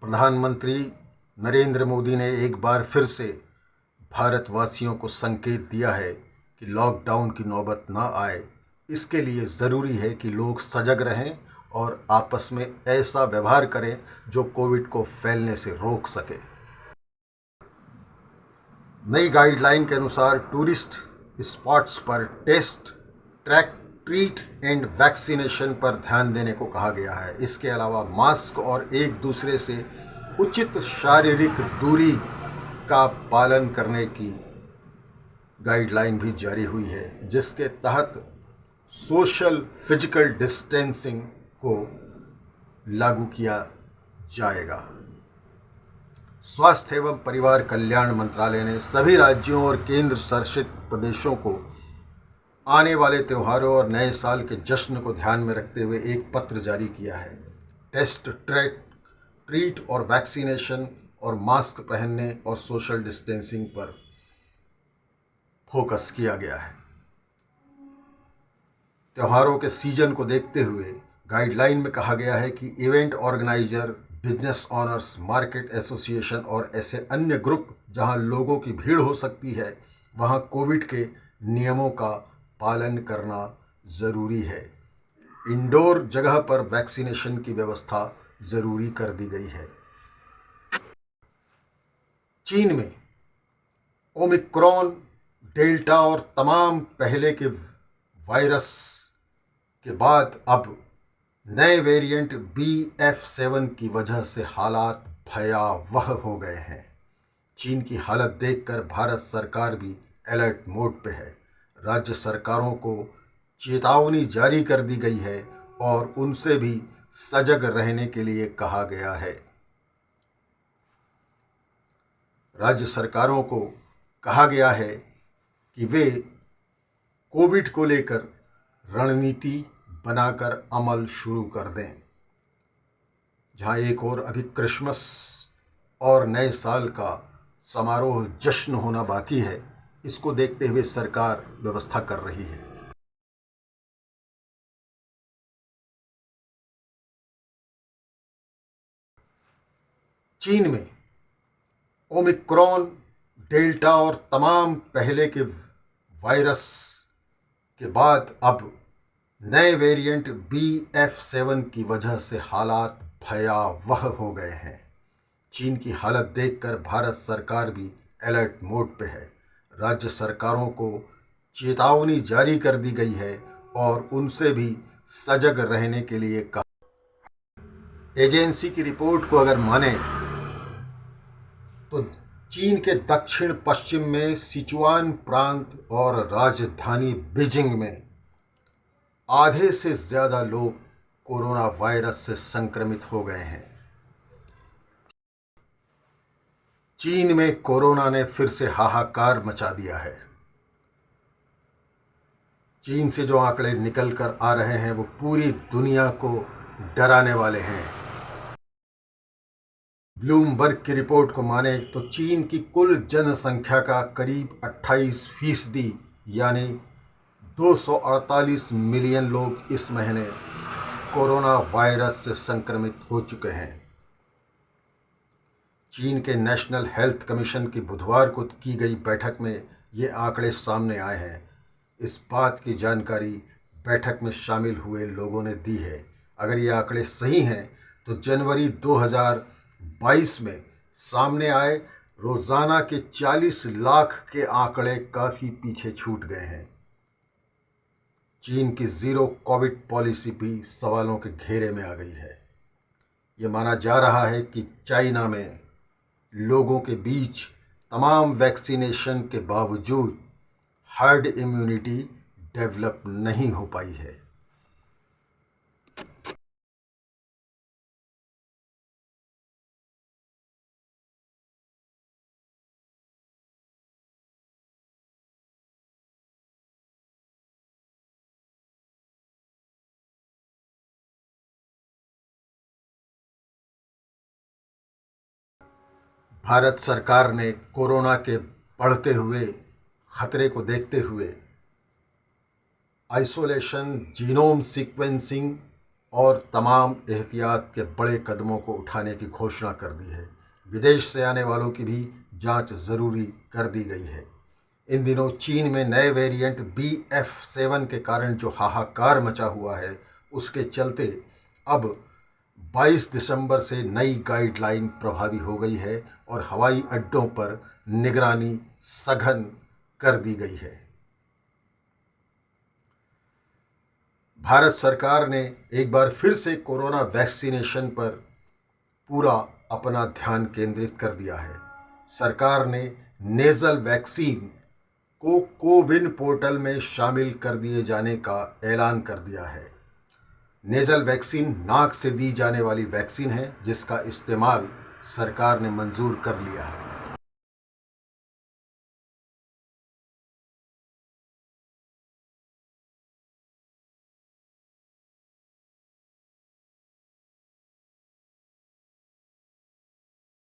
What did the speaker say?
प्रधानमंत्री नरेंद्र मोदी ने एक बार फिर से भारतवासियों को संकेत दिया है कि लॉकडाउन की नौबत ना आए। इसके लिए ज़रूरी है कि लोग सजग रहें और आपस में ऐसा व्यवहार करें जो कोविड को फैलने से रोक सके। नई गाइडलाइन के अनुसार टूरिस्ट स्पॉट्स पर test, track, treat and vaccination पर ध्यान देने को कहा गया है। इसके अलावा मास्क और एक दूसरे से उचित शारीरिक दूरी का पालन करने की गाइडलाइन भी जारी हुई है, जिसके तहत सोशल फिजिकल डिस्टेंसिंग को लागू किया जाएगा। स्वास्थ्य एवं परिवार कल्याण मंत्रालय ने सभी राज्यों और केंद्र शासित प्रदेशों को आने वाले त्योहारों और नए साल के जश्न को ध्यान में रखते हुए एक पत्र जारी किया है। टेस्ट, ट्रैक, ट्रीट और वैक्सीनेशन और मास्क पहनने और सोशल डिस्टेंसिंग पर फोकस किया गया है। त्योहारों के सीजन को देखते हुए गाइडलाइन में कहा गया है कि event organiser, business honours, market association और ऐसे अन्य ग्रुप जहां लोगों की भीड़ हो सकती है, वहां कोविड के नियमों का पालन करना ज़रूरी है। इंडोर जगह पर वैक्सीनेशन की व्यवस्था ज़रूरी कर दी गई है। चीन में ओमिक्रॉन, डेल्टा और तमाम पहले के वायरस के बाद अब नए वेरिएंट BF7 की वजह से हालात भयावह हो गए हैं। चीन की हालत देखकर भारत सरकार भी अलर्ट मोड पे है। राज्य सरकारों को चेतावनी जारी कर दी गई है और उनसे भी सजग रहने के लिए कहा गया है। राज्य सरकारों को कहा गया है कि वे कोविड को लेकर रणनीति बनाकर अमल शुरू कर दें। जहां एक और अभी क्रिसमस और नए साल का समारोह जश्न होना बाकी है, इसको देखते हुए सरकार व्यवस्था कर रही है। चीन में ओमिक्रॉन, डेल्टा और तमाम पहले के वायरस के बाद अब नए वेरिएंट BF7 की वजह से हालात भयावह हो गए हैं। चीन की हालत देखकर भारत सरकार भी अलर्ट मोड पे है। राज्य सरकारों को चेतावनी जारी कर दी गई है और उनसे भी सजग रहने के लिए कहा। एजेंसी की रिपोर्ट को अगर माने तो चीन के दक्षिण पश्चिम में सिचुआन प्रांत और राजधानी बीजिंग में आधे से ज़्यादा लोग कोरोना वायरस से संक्रमित हो गए हैं। चीन में कोरोना ने फिर से हाहाकार मचा दिया है। चीन से जो आंकड़े निकल कर आ रहे हैं वो पूरी दुनिया को डराने वाले हैं। ब्लूमबर्ग की रिपोर्ट को माने तो चीन की कुल जनसंख्या का करीब 28% यानी 248 मिलियन लोग इस महीने कोरोना वायरस से संक्रमित हो चुके हैं। चीन के नेशनल हेल्थ कमीशन की बुधवार को की गई बैठक में ये आंकड़े सामने आए हैं। इस बात की जानकारी बैठक में शामिल हुए लोगों ने दी है। अगर ये आंकड़े सही हैं तो जनवरी 2022 में सामने आए रोज़ाना के 40 लाख के आंकड़े काफ़ी पीछे छूट गए हैं। चीन की ज़ीरो कोविड पॉलिसी भी सवालों के घेरे में आ गई है। ये माना जा रहा है कि चाइना में लोगों के बीच तमाम वैक्सीनेशन के बावजूद हर्ड इम्यूनिटी डेवलप नहीं हो पाई है। भारत सरकार ने कोरोना के बढ़ते हुए खतरे को देखते हुए आइसोलेशन, जीनोम सीक्वेंसिंग और तमाम एहतियात के बड़े कदमों को उठाने की घोषणा कर दी है। विदेश से आने वालों की भी जांच ज़रूरी कर दी गई है। इन दिनों चीन में नए वेरिएंट BF7 के कारण जो हाहाकार मचा हुआ है, उसके चलते अब 22 दिसंबर से नई गाइडलाइन प्रभावी हो गई है और हवाई अड्डों पर निगरानी सघन कर दी गई है। भारत सरकार ने एक बार फिर से कोरोना वैक्सीनेशन पर पूरा अपना ध्यान केंद्रित कर दिया है। सरकार ने नेज़ल वैक्सीन को कोविन पोर्टल में शामिल कर दिए जाने का ऐलान कर दिया है। नेज़ल वैक्सीन नाक से दी जाने वाली वैक्सीन है जिसका इस्तेमाल सरकार ने मंजूर कर लिया है।